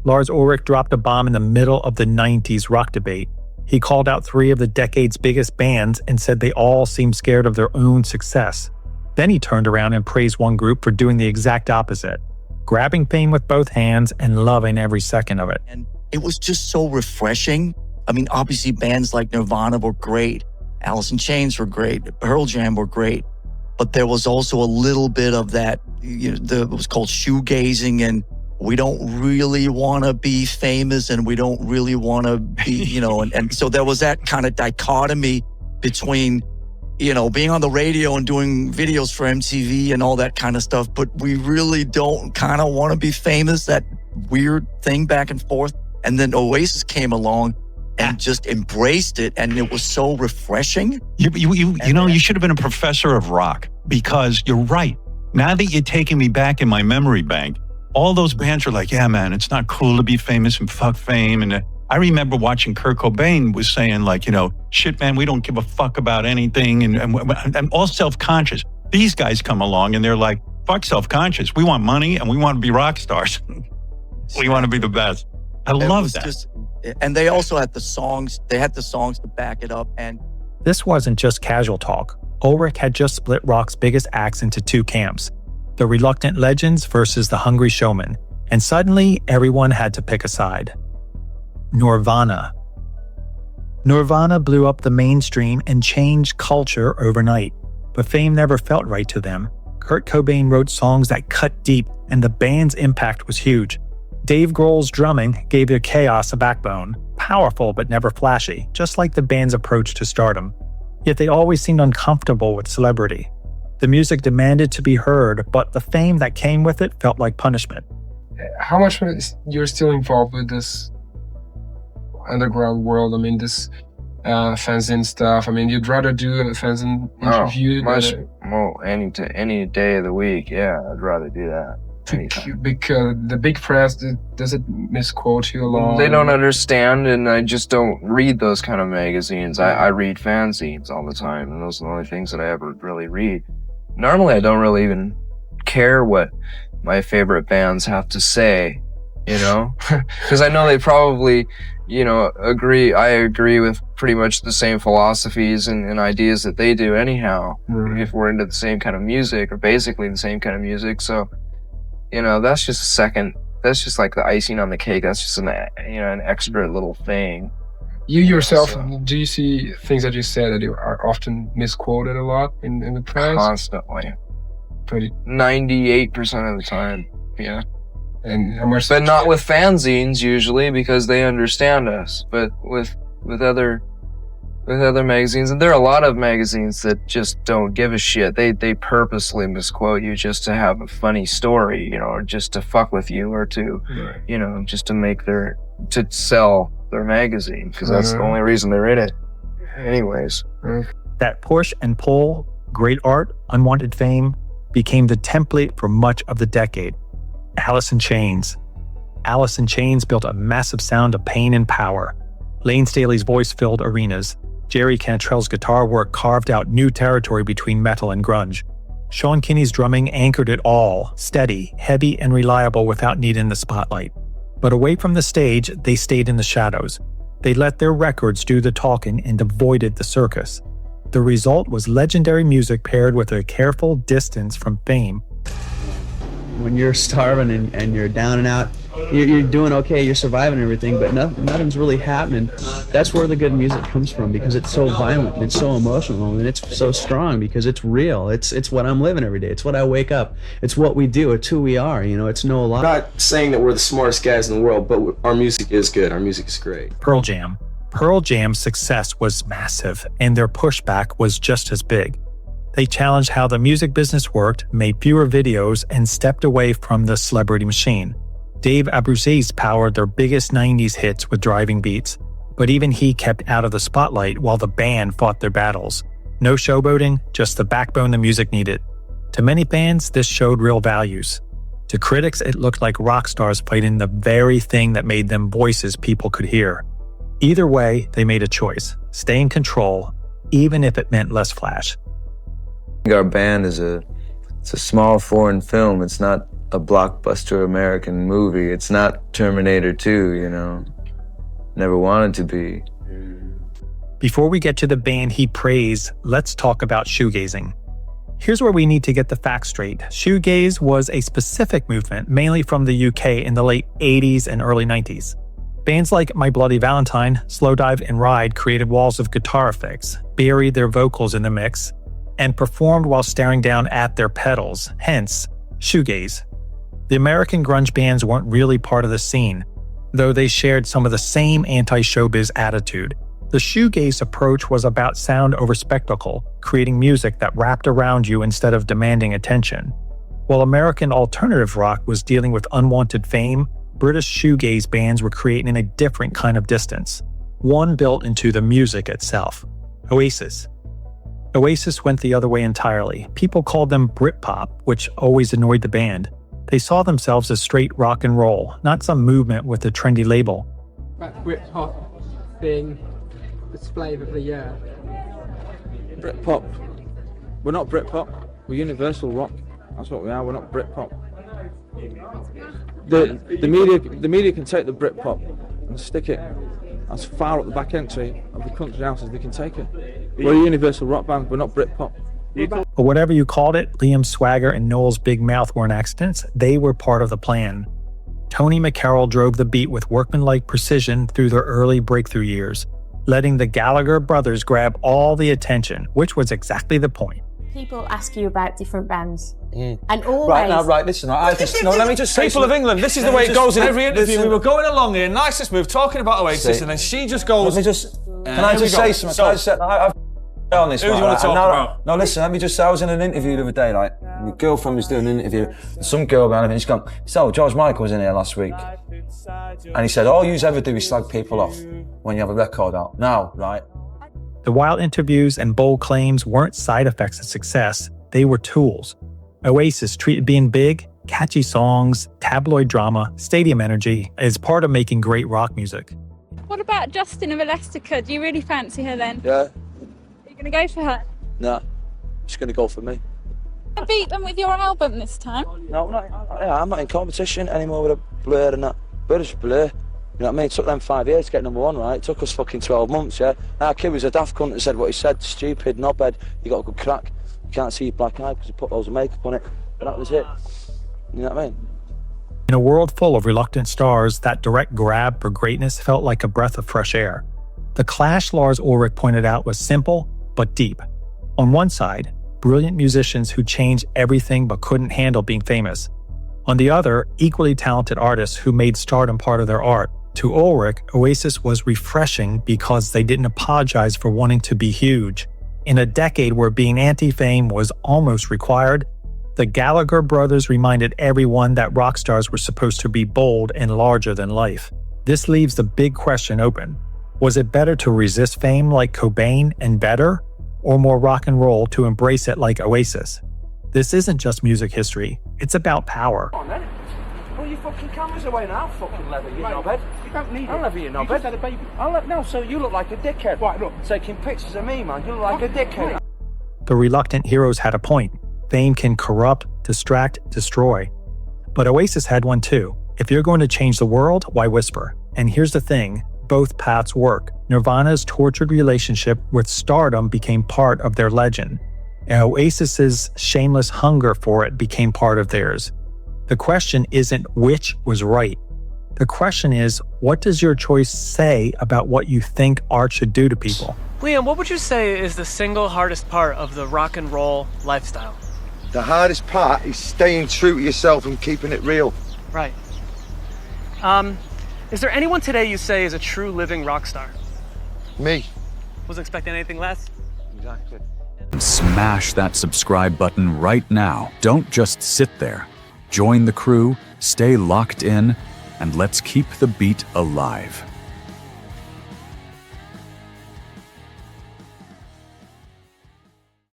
Lars Ulrich dropped a bomb in the middle of the 90s rock debate. He called out 3 of the decade's biggest bands and said they all seemed scared of their own success. Then he turned around and praised one group for doing the exact opposite, grabbing fame with both hands and loving every second of it. And it was just so refreshing. I mean, obviously bands like Nirvana were great, Alice in Chains were great, Pearl Jam were great, but there was also a little bit of that, it was called shoegazing, and we don't really want to be famous and we don't really want to be, and so there was that kind of dichotomy between, being on the radio and doing videos for MTV and all that kind of stuff, but we really don't kind of want to be famous, that weird thing back and forth. And then Oasis came along and just embraced it, and it was so refreshing. You should have been a professor of rock, because you're right. Now that you're taking me back in my memory bank, all those bands are like, yeah, man, it's not cool to be famous and fuck fame. And I remember watching Kurt Cobain was saying like, shit, man, we don't give a fuck about anything. And all self-conscious. These guys come along and they're like, fuck self-conscious. We want money and we want to be rock stars. We want to be the best. I love that. And they also had the songs. They had the songs to back it up. And this wasn't just casual talk. Ulrich had just split rock's biggest acts into 2 camps, the reluctant legends versus the hungry showmen. And suddenly, everyone had to pick a side. Nirvana. Nirvana blew up the mainstream and changed culture overnight. But fame never felt right to them. Kurt Cobain wrote songs that cut deep, and the band's impact was huge. Dave Grohl's drumming gave their chaos a backbone, powerful but never flashy, just like the band's approach to stardom. Yet they always seemed uncomfortable with celebrity. The music demanded to be heard, but the fame that came with it felt like punishment. How much you're still involved with this underground world? I mean, this fanzine stuff. I mean, you'd rather do a fanzine interview? Any day of the week, yeah, I'd rather do that. The big press, does it misquote you a lot? They don't understand, and I just don't read those kind of magazines. I read fanzines all the time, and those are the only things that I ever really read. Normally, I don't really even care what my favorite bands have to say, because I know they probably, agree. I agree with pretty much the same philosophies and ideas that they do anyhow, if we're into the same kind of music, or basically the same kind of music. So, that's just that's just like the icing on the cake. That's just an extra little thing. You yourself, do you see things that you said that are often misquoted a lot in the press? Constantly. 98% of the time, yeah. And but not with fanzines usually, because they understand us. But with other magazines, and there are a lot of magazines that just don't give a shit. They purposely misquote you just to have a funny story, or just to fuck with you, or to, just to to sell their magazine, because that's the only reason they're in it. Anyways. That push and pull, great art, unwanted fame, became the template for much of the decade. Alice in Chains. Alice in Chains built a massive sound of pain and power. Layne Staley's voice filled arenas. Jerry Cantrell's guitar work carved out new territory between metal and grunge. Sean Kinney's drumming anchored it all, steady, heavy, and reliable without needing the spotlight. But away from the stage, they stayed in the shadows. They let their records do the talking and avoided the circus. The result was legendary music paired with a careful distance from fame. When you're starving and you're down and out, you're doing okay, you're surviving and everything, but nothing's really happening. That's where the good music comes from, because it's so violent, and it's so emotional, and it's so strong because it's real. It's what I'm living every day. It's what I wake up. It's what we do. It's who we are. It's no lie. I'm not saying that we're the smartest guys in the world, but our music is good. Our music is great. Pearl Jam. Pearl Jam's success was massive, and their pushback was just as big. They challenged how the music business worked, made fewer videos, and stepped away from the celebrity machine. Dave Abruzzese powered their biggest 90s hits with driving beats, but even he kept out of the spotlight while the band fought their battles. No showboating, just the backbone the music needed. To many fans, this showed real values. To critics, it looked like rock stars fighting the very thing that made them voices people could hear. Either way, they made a choice: stay in control, even if it meant less flash. Our band is it's a small foreign film. It's not a blockbuster American movie. It's not Terminator 2, you know. Never wanted to be. Before we get to the band he praised, let's talk about shoegazing. Here's where we need to get the facts straight. Shoegaze was a specific movement, mainly from the UK in the late 80s and early 90s. Bands like My Bloody Valentine, Slowdive, and Ride created walls of guitar effects, buried their vocals in the mix, and performed while staring down at their pedals, hence, shoegaze. The American grunge bands weren't really part of the scene, though they shared some of the same anti-showbiz attitude. The shoegaze approach was about sound over spectacle, creating music that wrapped around you instead of demanding attention. While American alternative rock was dealing with unwanted fame, British shoegaze bands were creating a different kind of distance, one built into the music itself. Oasis. Oasis went the other way entirely. People called them Britpop, which always annoyed the band. They saw themselves as straight rock and roll, not some movement with a trendy label. Britpop being the flavour of the year. Britpop. We're not Britpop. We're universal rock. That's what we are. We're not Britpop. The media can take the Britpop and stick it as far up the back entry of the country house as they can take it. We're a universal rock band. We're not Britpop. But whatever you called it, Liam's swagger and Noel's big mouth weren't accidents. They were part of the plan. Tony McCarroll drove the beat with workmanlike precision through their early breakthrough years, letting the Gallagher brothers grab all the attention, which was exactly the point. People ask you about different bands. And always... Right, listen. Let me just say... People of England, this is the way it goes in every interview. We were going along here, nicest move, talking about Oasis, and then she just goes... Can I just say something? I've on this, who do you want to talk about? No, listen, let me just say, I was in an interview the other day, like, my girlfriend was doing an interview, and some girl behind me, and she's gone, so, George Michael was in here last week, and he said, all you ever do is slag people off when you have a record out. Now, right? The wild interviews and bold claims weren't side effects of success, they were tools. Oasis treated being big, catchy songs, tabloid drama, stadium energy as part of making great rock music. What about Justin of Elastica? Do you really fancy her then? Yeah. Are you going to go for her? No. She's going to go for me. Beat them with your album this time? No, I'm not in competition anymore with a Blur and that. Blur's just Blur. You know what I mean? It took them 5 years to get number one, right? It took us fucking 12 months, yeah? Our kid was a daft cunt and said what he said, stupid, knobhead, you got a good crack. You can't see your black eye because you put loads of makeup on it. But that was it. You know what I mean? In a world full of reluctant stars, that direct grab for greatness felt like a breath of fresh air. The clash Lars Ulrich pointed out was simple, but deep. On one side, brilliant musicians who changed everything but couldn't handle being famous. On the other, equally talented artists who made stardom part of their art. To Ulrich, Oasis was refreshing because they didn't apologize for wanting to be huge. In a decade where being anti-fame was almost required, the Gallagher brothers reminded everyone that rock stars were supposed to be bold and larger than life. This leaves the big question open. Was it better to resist fame like Cobain and Vedder, or more rock and roll to embrace it like Oasis? This isn't just music history, it's about power. Come on then. Pull your fucking cameras away now, fucking leather, you knobhead. You don't need it. I'll leather you knobhead. You just had a baby. No, so you look like a dickhead. Right, look. Taking pictures of me, man, you look like a dickhead. The reluctant heroes had a point. Fame can corrupt, distract, destroy. But Oasis had one too. If you're going to change the world, why whisper? And here's the thing. Both paths work. Nirvana's tortured relationship with stardom became part of their legend, and Oasis's shameless hunger for it became part of theirs. The question isn't which was right. The question is, what does your choice say about what you think art should do to people? Liam, what would you say is the single hardest part of the rock and roll lifestyle? The hardest part is staying true to yourself and keeping it real. Right. Is there anyone today you say is a true living rock star? Me. Wasn't expecting anything less? Exactly. Smash that subscribe button right now. Don't just sit there. Join the crew, stay locked in, and let's keep the beat alive.